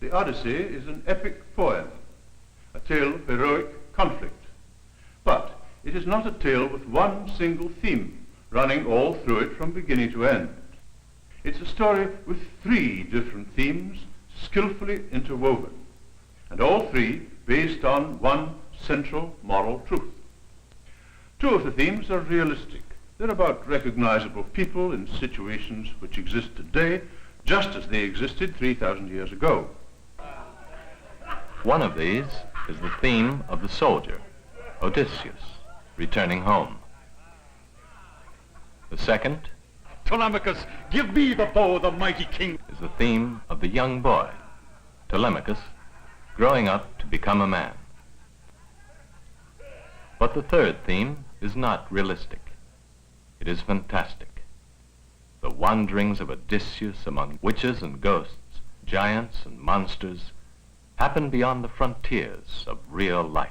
The Odyssey is an epic poem, a tale of heroic conflict. But it is not a tale with one single theme running all through it from beginning to end. It's a story with three different themes skillfully interwoven, and all three based on one central moral truth. Two of the themes are realistic. They're about recognizable people in situations which exist today, just as they existed 3,000 years ago. One of these is the theme of the soldier, Odysseus, returning home. The second, Telemachus, give me the bow, the mighty king, is the theme of the young boy, Telemachus, growing up to become a man. But the third theme is not realistic. It is fantastic. The wanderings of Odysseus among witches and ghosts, giants and monsters, happen beyond the frontiers of real life.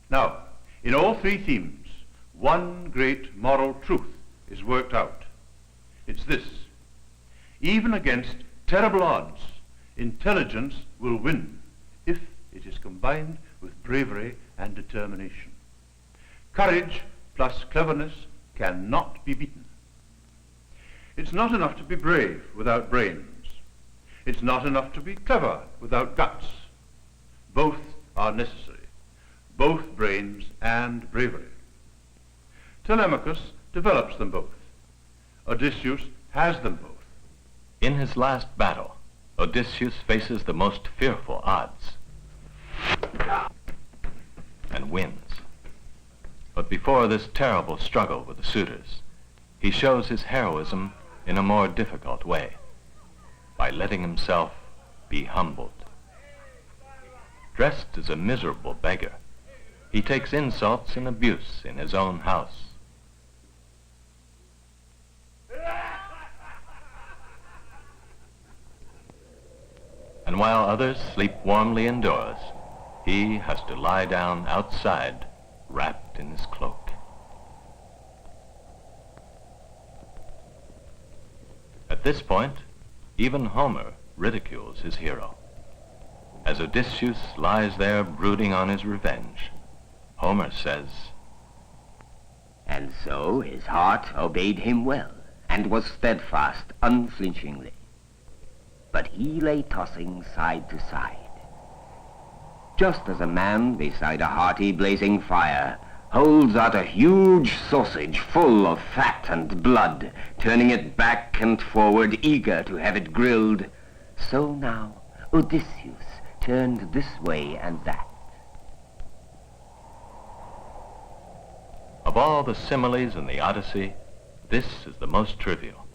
Now, in all three themes, one great moral truth is worked out. It's this: even against terrible odds, intelligence will win if it is combined with bravery and determination. Courage plus cleverness cannot be beaten. It's not enough to be brave without brains. It's not enough to be clever without guts. Both are necessary, both brains and bravery. Telemachus develops them both. Odysseus has them both. In his last battle, Odysseus faces the most fearful odds and wins. But before this terrible struggle with the suitors, he shows his heroism in a more difficult way, by letting himself be humbled. Dressed as a miserable beggar, he takes insults and abuse in his own house. And while others sleep warmly indoors, he has to lie down outside, wrapped in his cloak. At this point, even Homer ridicules his hero. As Odysseus lies there brooding on his revenge, Homer says, "And so his heart obeyed him well, and was steadfast unflinchingly. But he lay tossing side to side, just as a man beside a hearty blazing fire holds out a huge sausage full of fat and blood, turning it back and forward, eager to have it grilled. So now Odysseus turned this way and that." Of all the similes in the Odyssey, this is the most trivial.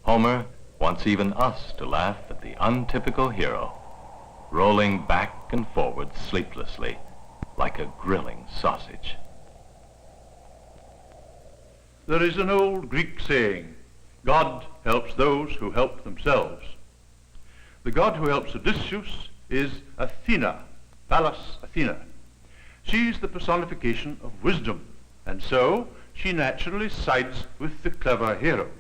Homer wants even us to laugh at the untypical hero, rolling back and forward sleeplessly like a grilling sausage. There is an old Greek saying, God helps those who help themselves. The god who helps Odysseus is Athena, Pallas Athena. She's the personification of wisdom, and so she naturally sides with the clever hero.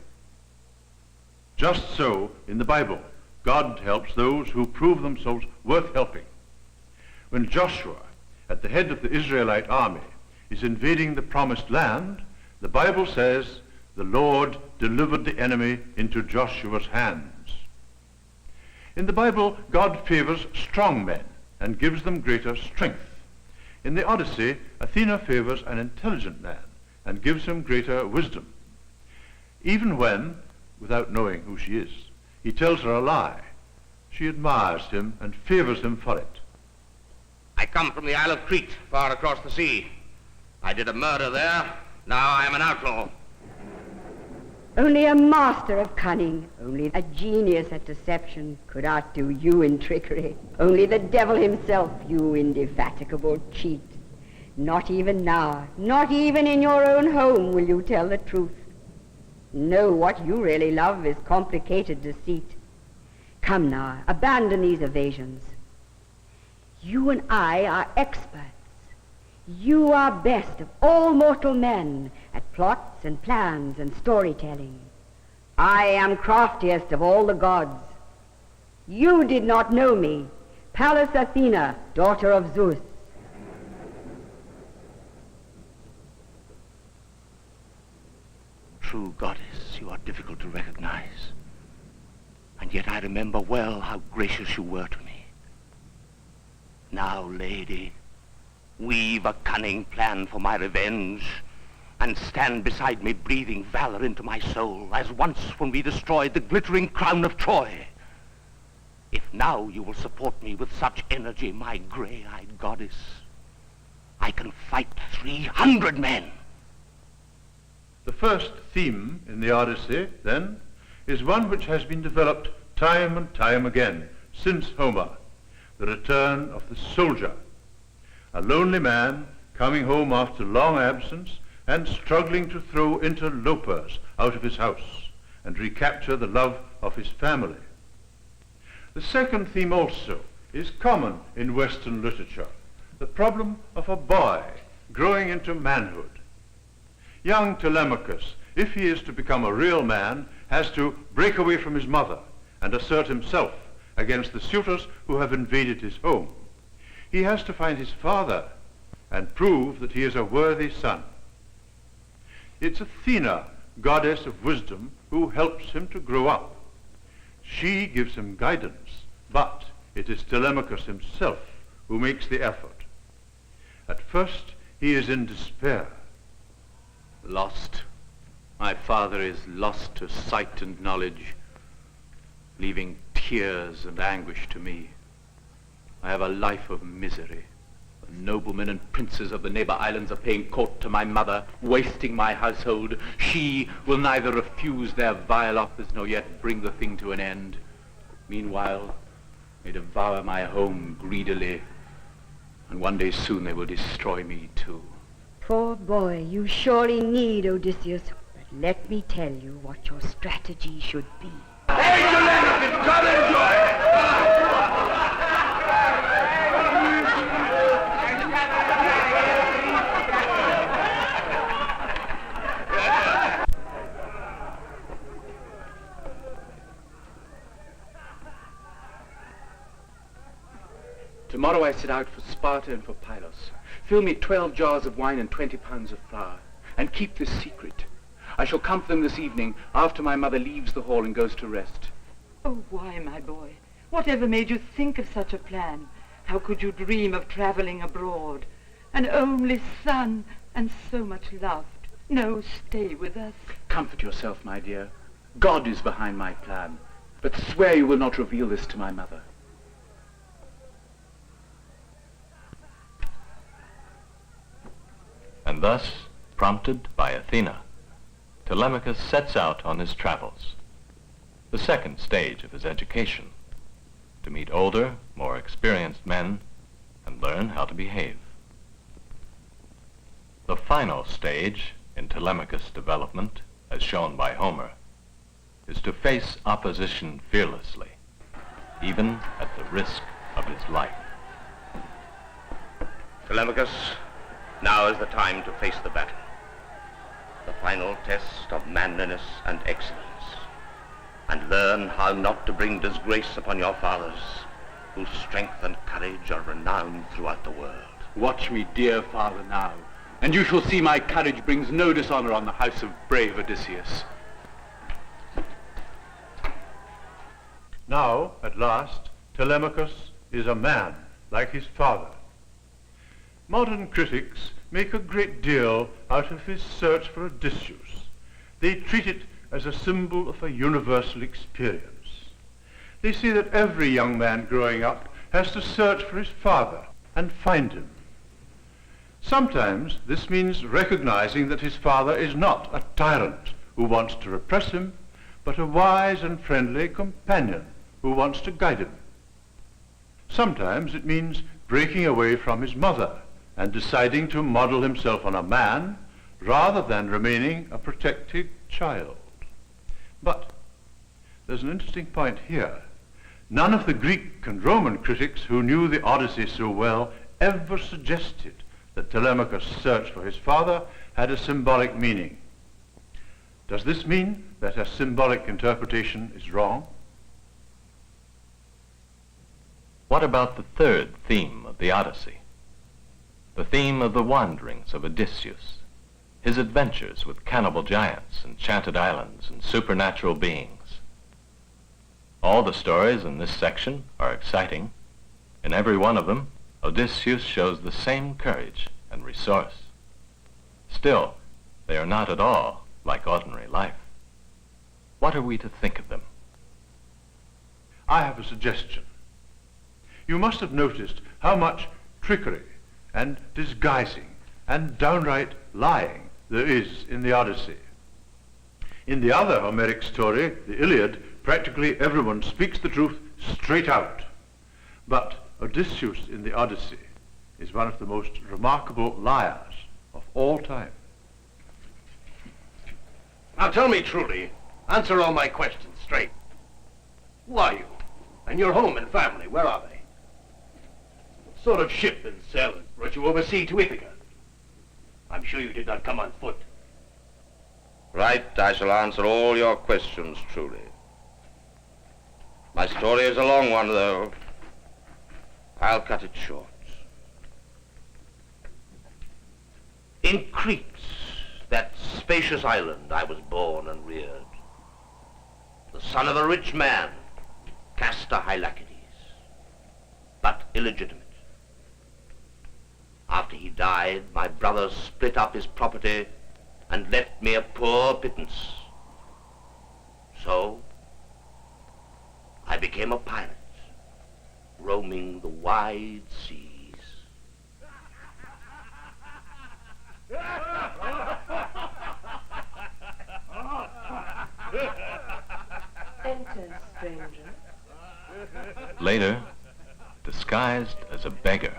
Just so, in the Bible, God helps those who prove themselves worth helping. When Joshua, at the head of the Israelite army, is invading the promised land, the Bible says, the Lord delivered the enemy into Joshua's hands. In the Bible, God favors strong men and gives them greater strength. In the Odyssey, Athena favors an intelligent man and gives him greater wisdom. Even when, without knowing who she is, he tells her a lie, she admires him and favors him for it. "I come from the Isle of Crete, far across the sea. I did a murder there. Now I am an outlaw." Only a master of cunning, only a genius at deception could outdo you in trickery. Only the devil himself, you indefatigable cheat. Not even now, not even in your own home will you tell the truth. No, what you really love is complicated deceit. Come now, abandon these evasions. You and I are experts. You are best of all mortal men at plots and plans and storytelling. I am craftiest of all the gods. You did not know me, Pallas Athena, daughter of Zeus. True goddess, you are difficult to recognize. And yet I remember well how gracious you were to me. Now, lady, weave a cunning plan for my revenge, and stand beside me breathing valor into my soul, as once when we destroyed the glittering crown of Troy. If now you will support me with such energy, my gray-eyed goddess, I can fight 300 men. The first theme in the Odyssey, then, is one which has been developed time and time again since Homer, the return of the soldier, a lonely man coming home after long absence and struggling to throw interlopers out of his house and recapture the love of his family. The second theme also is common in Western literature, the problem of a boy growing into manhood. Young Telemachus, if he is to become a real man, has to break away from his mother and assert himself against the suitors who have invaded his home. He has to find his father and prove that he is a worthy son. It's Athena, goddess of wisdom, who helps him to grow up. She gives him guidance, but it is Telemachus himself who makes the effort. At first, he is in despair. Lost. My father is lost to sight and knowledge, leaving tears and anguish to me. I have a life of misery. The noblemen and princes of the neighbor islands are paying court to my mother, wasting my household. She will neither refuse their vile offers nor yet bring the thing to an end. Meanwhile, they devour my home greedily, and one day soon they will destroy me too. Poor boy, you surely need Odysseus. But let me tell you what your strategy should be. Hey, Telemachus, come and join! Tomorrow I set out for Sparta and for Pylos. Fill me 12 jars of wine and 20 pounds of flour, and keep this secret. I shall come for them this evening, after my mother leaves the hall and goes to rest. Oh, why, my boy? Whatever made you think of such a plan? How could you dream of traveling abroad? An only son, and so much loved. No, stay with us. Comfort yourself, my dear. God is behind my plan. But swear you will not reveal this to my mother. And thus, prompted by Athena, Telemachus sets out on his travels, the second stage of his education, to meet older, more experienced men and learn how to behave. The final stage in Telemachus' development, as shown by Homer, is to face opposition fearlessly, even at the risk of his life. Telemachus, now is the time to face the battle. The final test of manliness and excellence. And learn how not to bring disgrace upon your fathers, whose strength and courage are renowned throughout the world. Watch me, dear father, now, and you shall see my courage brings no dishonor on the house of brave Odysseus. Now, at last, Telemachus is a man, like his father. Modern critics make a great deal out of his search for Odysseus. They treat it as a symbol of a universal experience. They say that every young man growing up has to search for his father and find him. Sometimes this means recognizing that his father is not a tyrant who wants to repress him, but a wise and friendly companion who wants to guide him. Sometimes it means breaking away from his mother and deciding to model himself on a man rather than remaining a protected child. But there's an interesting point here. None of the Greek and Roman critics who knew the Odyssey so well ever suggested that Telemachus' search for his father had a symbolic meaning. Does this mean that a symbolic interpretation is wrong? What about the third theme of the Odyssey? The theme of the wanderings of Odysseus, his adventures with cannibal giants, enchanted islands, and supernatural beings. All the stories in this section are exciting. In every one of them, Odysseus shows the same courage and resource. Still, they are not at all like ordinary life. What are we to think of them? I have a suggestion. You must have noticed how much trickery and disguising and downright lying there is in the Odyssey. In the other Homeric story, the Iliad, practically everyone speaks the truth straight out. But Odysseus in the Odyssey is one of the most remarkable liars of all time. Now tell me truly, answer all my questions straight. Who are you? And your home and family, where are they? What sort of ship and sailors brought you overseas to Ithaca? I'm sure you did not come on foot. Right, I shall answer all your questions truly. My story is a long one, though. I'll cut it short. In Crete, that spacious island, I was born and reared. The son of a rich man, Castor Hylacides, but illegitimate. After he died, my brothers split up his property and left me a poor pittance. So, I became a pirate, roaming the wide seas. Enter, stranger. Later, disguised as a beggar,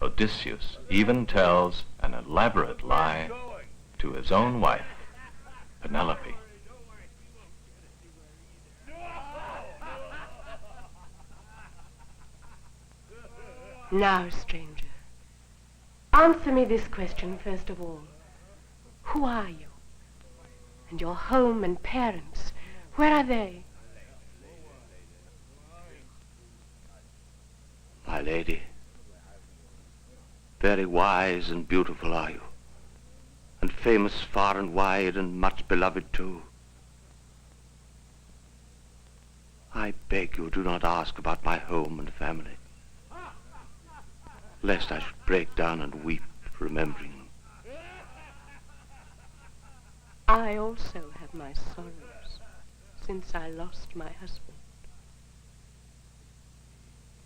Odysseus even tells an elaborate lie to his own wife, Penelope. Now, stranger, answer me this question first of all. Who are you? And your home and parents, where are they? My lady, very wise and beautiful are you, and famous far and wide, and much beloved too. I beg you, do not ask about my home and family, lest I should break down and weep, remembering them. I also have my sorrows, since I lost my husband.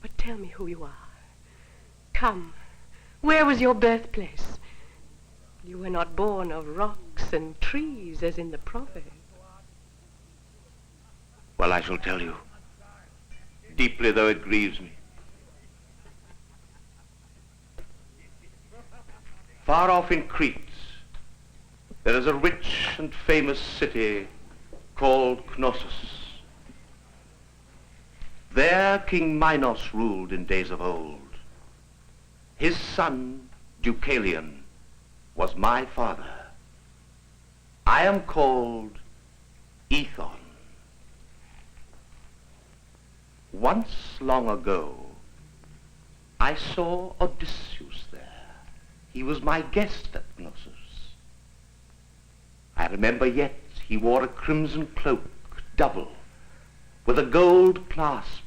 But tell me who you are. Come, where was your birthplace? You were not born of rocks and trees, as in the proverb. Well, I shall tell you, deeply though it grieves me. Far off in Crete, there is a rich and famous city called Knossos. There King Minos ruled in days of old. His son, Deucalion, was my father. I am called Ethon. Once long ago, I saw Odysseus there. He was my guest at Knossos. I remember yet he wore a crimson cloak, double, with a gold clasp,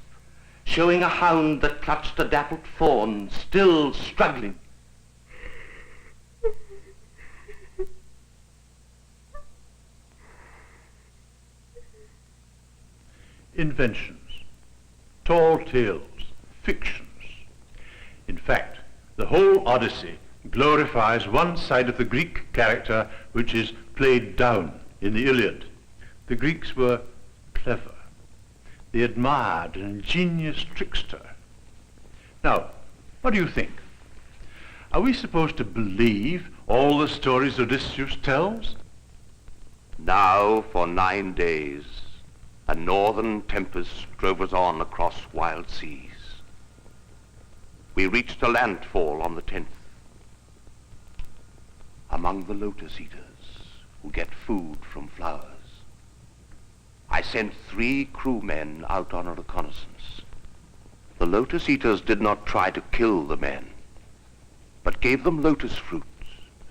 showing a hound that clutched a dappled fawn, still struggling. Inventions, tall tales, fictions. In fact, the whole Odyssey glorifies one side of the Greek character which is played down in the Iliad. The Greeks were clever. They admired an ingenious trickster. Now, what do you think? Are we supposed to believe all the stories Odysseus tells? Now, for 9 days, a northern tempest drove us on across wild seas. We reached a landfall on the 10th. Among the Lotus-Eaters, who get food from flowers, I sent 3 crewmen out on a reconnaissance. The Lotus-Eaters did not try to kill the men, but gave them lotus fruit,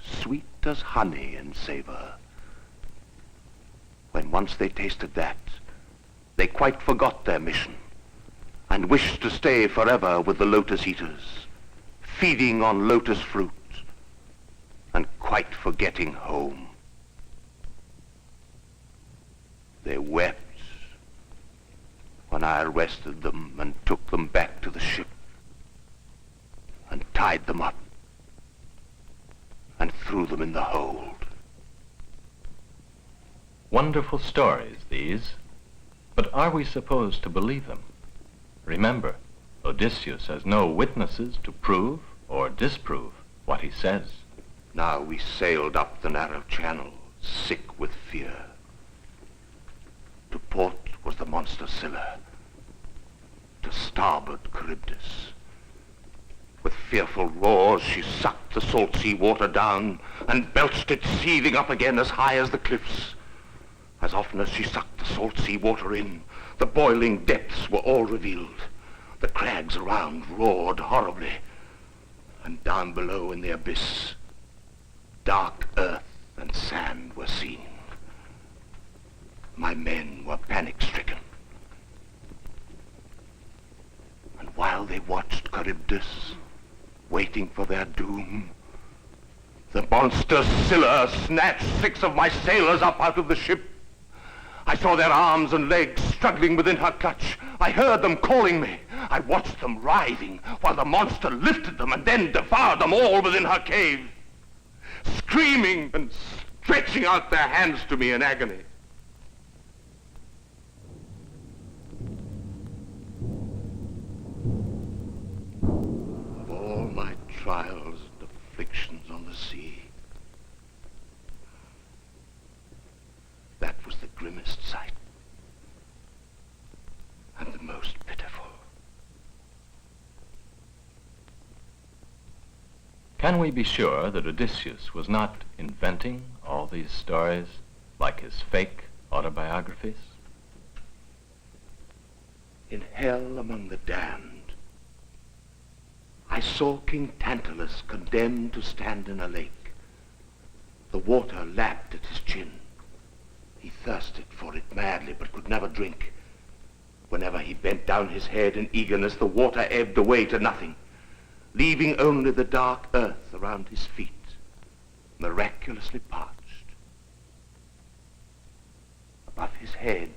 sweet as honey in savor. When once they tasted that, they quite forgot their mission and wished to stay forever with the Lotus-Eaters, feeding on lotus fruit and quite forgetting home. They wept when I arrested them and took them back to the ship and tied them up and threw them in the hold. Wonderful stories, these. But are we supposed to believe them? Remember, Odysseus has no witnesses to prove or disprove what he says. Now we sailed up the narrow channel, sick with fear. To port was the monster Scylla, to starboard Charybdis. With fearful roars she sucked the salt sea water down and belched it seething up again as high as the cliffs. As often as she sucked the salt sea water in, the boiling depths were all revealed. The crags around roared horribly, and down below in the abyss, dark earth and sand were seen. My men were panic-stricken. And while they watched Charybdis, waiting for their doom, the monster Scylla snatched 6 of my sailors up out of the ship. I saw their arms and legs struggling within her clutch. I heard them calling me. I watched them writhing while the monster lifted them and then devoured them all within her cave, screaming and stretching out their hands to me in agony. Of all my trials and afflictions on the sea, that was the grimmest sight and the most pitiful. Can we be sure that Odysseus was not inventing all these stories like his fake autobiographies? In hell among the damned, I saw King Tantalus condemned to stand in a lake. The water lapped at his chin. He thirsted for it madly, but could never drink. Whenever he bent down his head in eagerness, the water ebbed away to nothing, leaving only the dark earth around his feet, miraculously parched. Above his head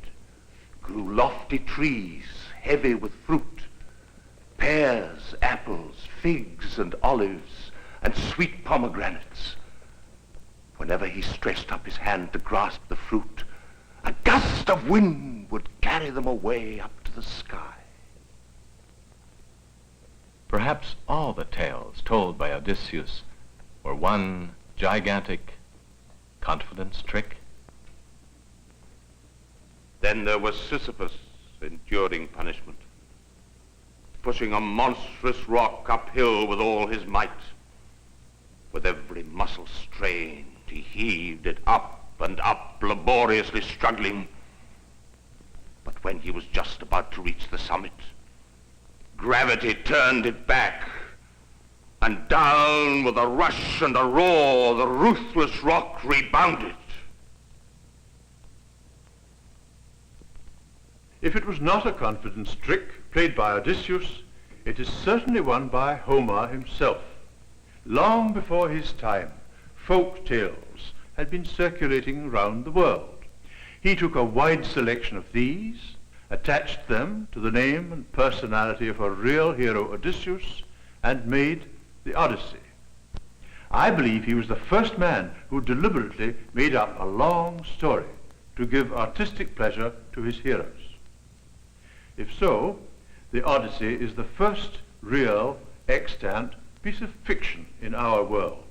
grew lofty trees, heavy with fruit, pears, apples, figs, and olives, and sweet pomegranates. Whenever he stretched up his hand to grasp the fruit, a gust of wind would carry them away up to the sky. Perhaps all the tales told by Odysseus were one gigantic confidence trick? Then there was Sisyphus enduring punishment, pushing a monstrous rock uphill with all his might. With every muscle strained, he heaved it up and up, laboriously struggling. But when he was just about to reach the summit, gravity turned it back, and down with a rush and a roar, the ruthless rock rebounded. If it was not a confidence trick played by Odysseus, it is certainly one by Homer himself. Long before his time, folk tales had been circulating around the world. He took a wide selection of these, attached them to the name and personality of a real hero, Odysseus, and made the Odyssey. I believe he was the first man who deliberately made up a long story to give artistic pleasure to his heroes. If so, the Odyssey is the first real, extant piece of fiction in our world,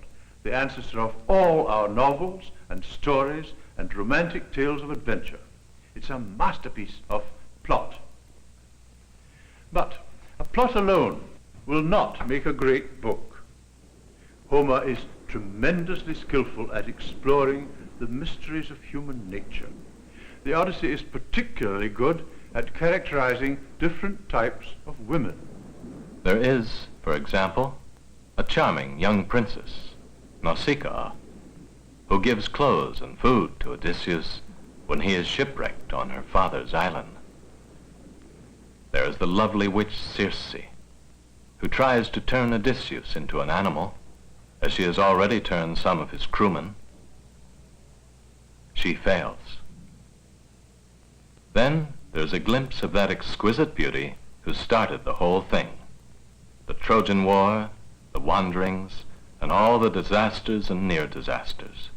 the ancestor of all our novels and stories and romantic tales of adventure. It's a masterpiece of plot. But a plot alone will not make a great book. Homer is tremendously skillful at exploring the mysteries of human nature. The Odyssey is particularly good at characterizing different types of women. There is, for example, a charming young princess, Nausicaa, who gives clothes and food to Odysseus when he is shipwrecked on her father's island. There is the lovely witch Circe, who tries to turn Odysseus into an animal, as she has already turned some of his crewmen. She fails. Then there's a glimpse of that exquisite beauty who started the whole thing. The Trojan War, the wanderings, and all the disasters and near disasters.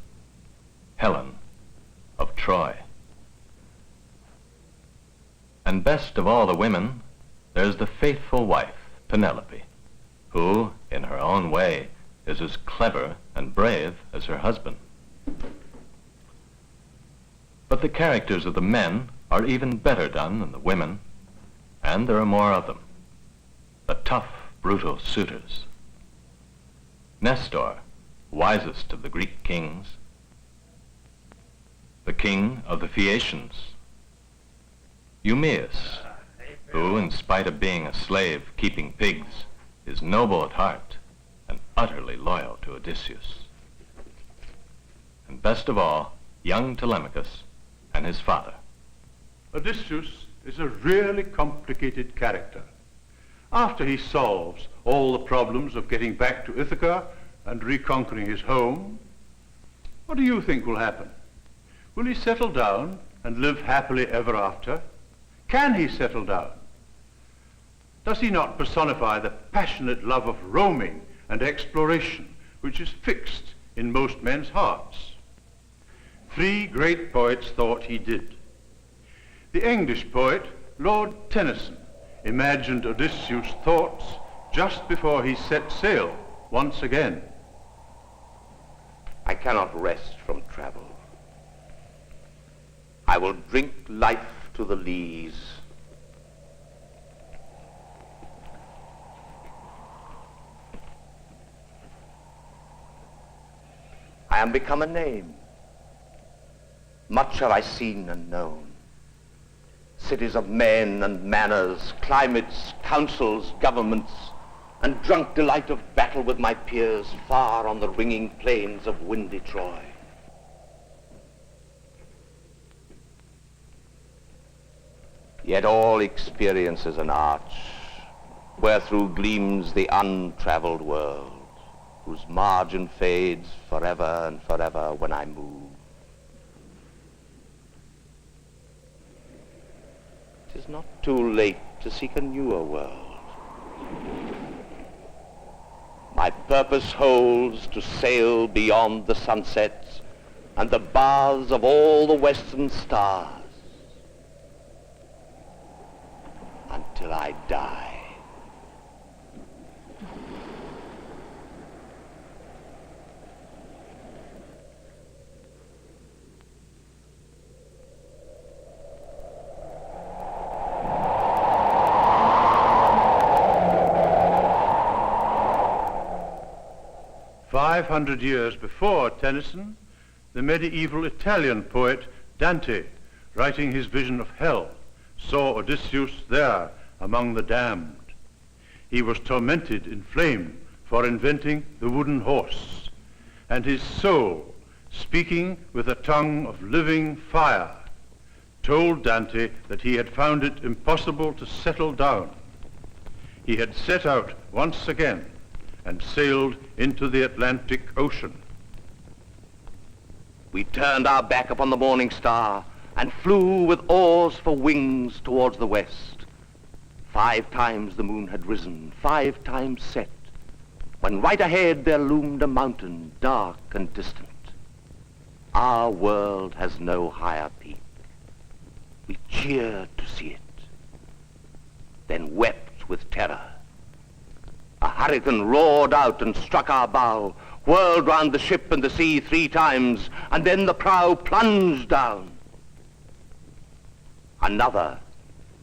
Helen of Troy. And best of all the women, there's the faithful wife, Penelope, who, in her own way, is as clever and brave as her husband. But the characters of the men are even better done than the women, and there are more of them. The tough, brutal suitors. Nestor, wisest of the Greek kings, the king of the Phaeacians. Eumaeus, who, in spite of being a slave keeping pigs, is noble at heart and utterly loyal to Odysseus. And best of all, young Telemachus and his father. Odysseus is a really complicated character. After he solves all the problems of getting back to Ithaca and reconquering his home, what do you think will happen? Will he settle down and live happily ever after? Can he settle down? Does he not personify the passionate love of roaming and exploration which is fixed in most men's hearts? 3 great poets thought he did. The English poet, Lord Tennyson, imagined Odysseus' thoughts just before he set sail once again. I cannot rest from travel. I will drink life to the lees. I am become a name. Much have I seen and known. Cities of men and manners, climates, councils, governments, and drunk delight of battle with my peers far on the ringing plains of windy Troy. Yet all experience is an arch, wherethrough gleams the untraveled world, whose margin fades forever and forever when I move. 'Tis not too late to seek a newer world. My purpose holds to sail beyond the sunsets and the bars of all the western stars until I die. "500 years before Tennyson, the medieval Italian poet Dante, writing his vision of hell, saw Odysseus there among the damned. He was tormented in flame for inventing the wooden horse, and his soul, speaking with a tongue of living fire, told Dante that he had found it impossible to settle down. He had set out once again and sailed into the Atlantic Ocean. We turned our back upon the morning star and flew with oars for wings towards the west. 5 times the moon had risen, 5 times set, when right ahead there loomed a mountain, dark and distant. Our world has no higher peak. We cheered to see it, then wept with terror. A hurricane roared out and struck our bow, whirled round the ship and the sea 3 times, and then the prow plunged down. Another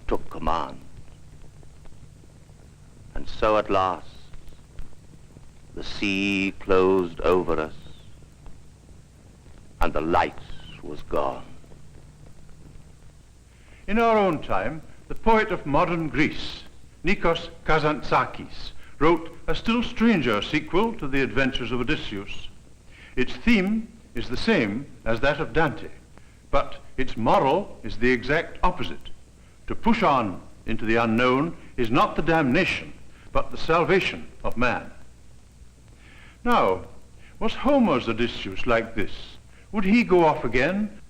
took command. And so at last, the sea closed over us, and the light was gone. In our own time, the poet of modern Greece, Nikos Kazantzakis, wrote a still stranger sequel to the adventures of Odysseus. Its theme is the same as that of Dante, but its moral is the exact opposite. To push on into the unknown is not the damnation, but the salvation of man. Now, was Homer's Odysseus like this? Would he go off again?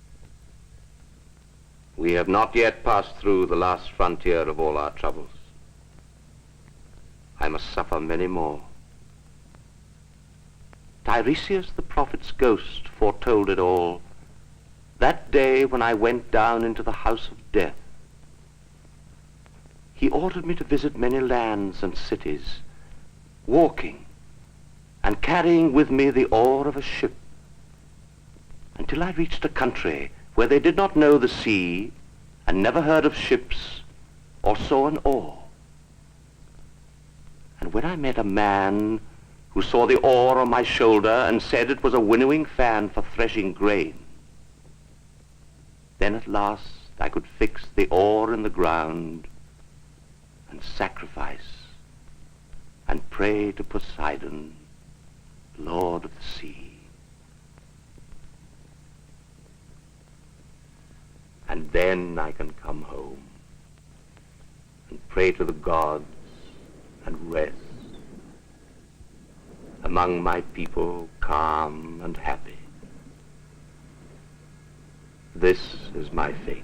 We have not yet passed through the last frontier of all our troubles. I must suffer many more. Tiresias the prophet's ghost foretold it all, that day when I went down into the house of death. He ordered me to visit many lands and cities, walking and carrying with me the oar of a ship, until I reached a country where they did not know the sea and never heard of ships or saw an oar. And when I met a man who saw the oar on my shoulder and said it was a winnowing fan for threshing grain, then at last I could fix the oar in the ground and sacrifice and pray to Poseidon, Lord of the sea. And then I can come home and pray to the gods and rest among my people, calm and happy. This is my fate.